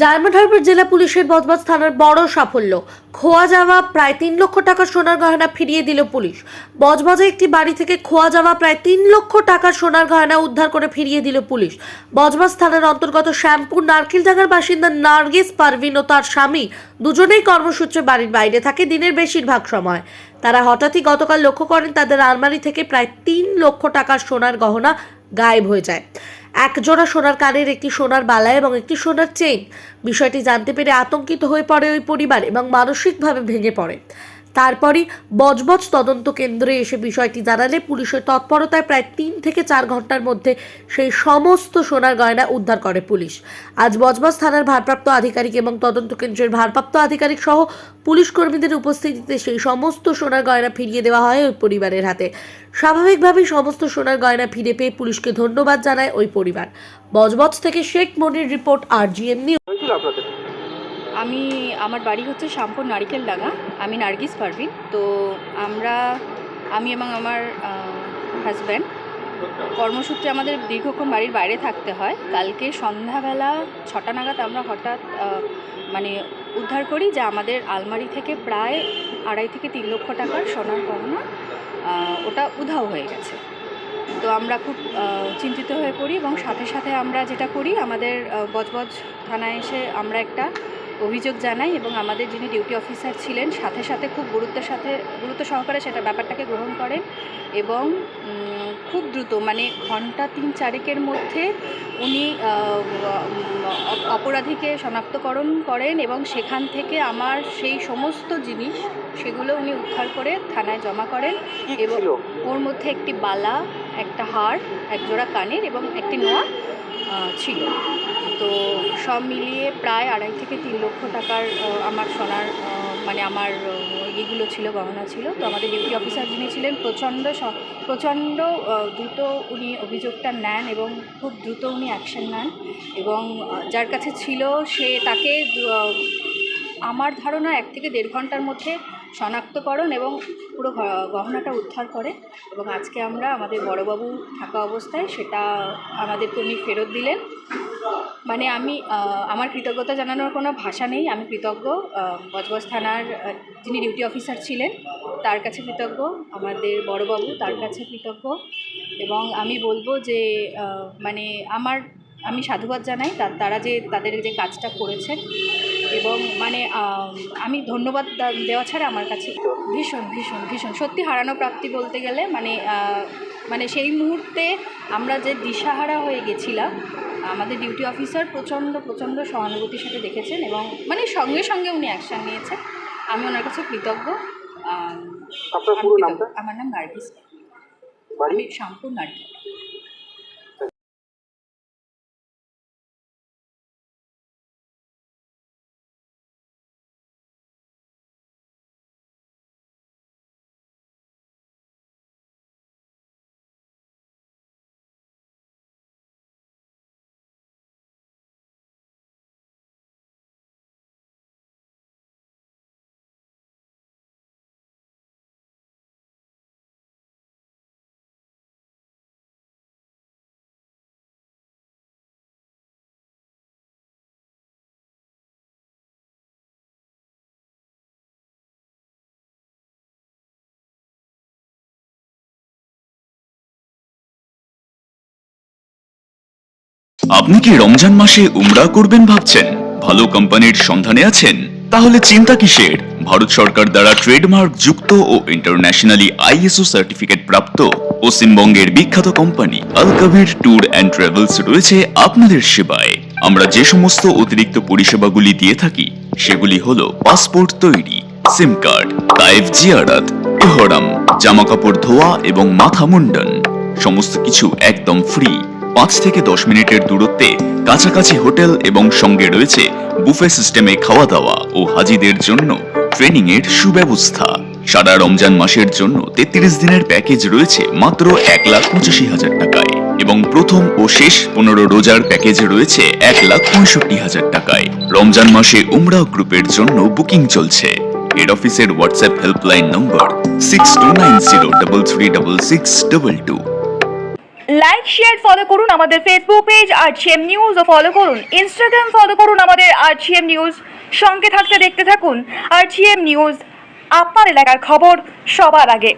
Diamond Harbour জেলা পুলিশের বজবজ থানার বড় সাফল্য। খোয়া যাওয়া প্রায় 3 লক্ষ টাকার সোনার গয়না ফিরিয়ে দিল পুলিশ। বজবজে একটি বাড়ি থেকে খোয়া যাওয়া প্রায় 3 লক্ষ টাকার সোনার গয়না উদ্ধার করে ফিরিয়ে দিল পুলিশ। বজবজ থানার অন্তর্গত শ্যামপুর নারকেলডাঙ্গার বাসিন্দা নার্গিস পারভিন ও তার স্বামী দুজনেই কর্মসূত্রে বাড়ির বাইরে থাকে দিনের বেশিরভাগ সময়। তারা হঠাৎই গতকাল লক্ষ্য করেন তাদের আলমারি থেকে প্রায় 3 লক্ষ টাকার সোনার গহনা গায়েব হয়ে যায়। এক জোড়া সোনার কানের, একটি সোনার বালা এবং একটি সোনার চেইন। বিষয়টি জানতে পেরে আতঙ্কিত হয়ে পড়ে ওই পরিবার এবং মানসিকভাবে ভেঙে পড়ে। তারপরই বজবজ তদন্ত কেন্দ্রে এসে বিষয়টি জানালে পুলিশের তৎপরতায় প্রায় 3 থেকে 4 ঘন্টার মধ্যে সেই সমস্ত সোনার গয়না উদ্ধার করে পুলিশ। আজ বজবজ থানার ভারপ্রাপ্ত আধিকারিক এবং তদন্ত কেন্দ্রের ভারপ্রাপ্ত আধিকারিক সহ পুলিশ কর্মীদের উপস্থিতিতে সেই সমস্ত সোনার গয়না ফিরিয়ে দেওয়া হয় ওই পরিবারের হাতে। স্বাভাবিকভাবেই সমস্ত সোনার গয়না ফিরে পেয়ে পুলিশকে ধন্যবাদ জানায় ওই পরিবার। বজবজ থেকে শেখ মনির রিপোর্ট, RGM নিউজ। আমার বাড়ি হচ্ছে শ্যামপুর নারকেলডাঙ্গা। আমি নার্গিস পারভিন। তো আমি এবং আমার হাজব্যান্ড কর্মসূত্রে আমাদের দীর্ঘক্ষণ বাড়ির বাইরে থাকতে হয়। কালকে সন্ধ্যাবেলা 6টা নাগাদ আমরা হঠাৎ উদ্ধার করি যে আমাদের আলমারি থেকে প্রায় 2.5 থেকে 3 লক্ষ টাকার সোনার গহনা ওটা উধাও হয়ে গেছে। তো আমরা খুব চিন্তিত হয়ে পড়ি এবং সাথে সাথে আমরা যেটা করি, আমাদের বজবজ থানায় এসে আমরা একটা অভিযোগ জানাই এবং আমাদের যিনি ডিউটি অফিসার ছিলেন সাথে সাথে খুব গুরুত্ব সহকারে সেটা ব্যাপারটাকে গ্রহণ করেন এবং খুব দ্রুত ঘন্টা 3-4 মধ্যে উনি অপরাধীকে শনাক্তকরণ করেন এবং সেখান থেকে আমার সেই সমস্ত জিনিস সেগুলো উনি উদ্ধার করে থানায় জমা করেন। এবং ওর মধ্যে একটি বালা, একটা হার, এক জোড়া কানের এবং একটি নোয়া ছিল। তো সব মিলিয়ে প্রায় 2.5 থেকে 3 লক্ষ টাকার আমার সোনার আমার এগুলো ছিল, গহনা ছিল। তো আমাদের ডিউটি অফিসার যিনি ছিলেন প্রচণ্ড দ্রুত উনি অভিযোগটা নেন এবং খুব দ্রুত উনি অ্যাকশন নেন এবং যার কাছে ছিল তাকে আমার ধারণা 1 থেকে 1.5 ঘন্টার মধ্যে শনাক্তকরণ এবং পুরো গহনাটা উদ্ধার করে। এবং আজকে আমরা আমাদের বড়বাবু থাকা অবস্থায় সেটা আমাদেরকে উনি ফেরত দিলেন। আমি আমার কৃতজ্ঞতা জানানোর কোনো ভাষা নেই। আমি কৃতজ্ঞ বজবজ থানার যিনি ডিউটি অফিসার ছিলেন তার কাছে কৃতজ্ঞ, আমাদের বড়বাবু তার কাছে কৃতজ্ঞ এবং আমি বলবো যে আমি সাধুবাদ জানাই তারা যে তাদের যে কাজটা করেছেন এবং আমি ধন্যবাদ দেওয়া ছাড়া আমার কাছে ভীষণ ভীষণ ভীষণ সত্যি হারানো প্রাপ্তি বলতে গেলে সেই মুহূর্তে আমরা যে দিশাহারা হয়ে গেছিলাম, আমাদের ডিউটি অফিসার প্রচণ্ড সহানুভূতির সাথে দেখেছেন এবং সঙ্গে সঙ্গে উনি অ্যাকশান নিয়েছেন। আমি ওনার কাছে কৃতজ্ঞ। আমার নাম নার্গিস, আমি শ্যামপুর নারকেল। আপনি কি রমজান মাসে উমরা করবেন ভাবছেন? ভালো কোম্পানির সন্ধানে আছেন? তাহলে চিন্তা কিসের? ভারত সরকার দ্বারা ট্রেডমার্ক যুক্ত ও ইন্টারন্যাশনালি ISO সার্টিফিকেট প্রাপ্ত পশ্চিমবঙ্গের বিখ্যাত company Al Kabir tour and travels রয়েছে আপনাদের সেবায়। আমরা যে সমস্ত অতিরিক্ত পরিষেবাগুলি দিয়ে থাকি সেগুলি হলো পাসপোর্ট তৈরি, সিম কার্ড, তায়েফ জিয়ারত, ইহরাম, জামা কাপড় ধোয়া এবং মাথা মুন্ডন। সমস্ত কিছু একদম ফ্রি। 5 থেকে 10 মিনিটের দূরত্বে কাছাকাছি হোটেল এবং সঙ্গে রয়েছে বুফে সিস্টেমে খাওয়া দাওয়া ও হাজিদের জন্য ট্রেনিং এর সুব্যবস্থা। সারা রমজান মাসের জন্য 33 দিনের প্যাকেজ রয়েছে মাত্র 1,85,000 টাকায় এবং প্রথম ও শেষ 15 রোজার প্যাকেজ রয়েছে 1,65,000 টাকায়। রমজান মাসে উমরা গ্রুপের জন্য বুকিং চলছে। হেড অফিসের WhatsApp helpline number 6290336622। Like share follow করুন আমাদের ফেসবুক পেজ আরজিএম নিউজ ও ফলো করুন ইনস্টাগ্রাম ফলো করুন আমাদের আরজিএম নিউজ। সঙ্গে থাকতে দেখতে থাকুন আরজিএম নিউজ, আপনার এলাকার খবর সবার আগে।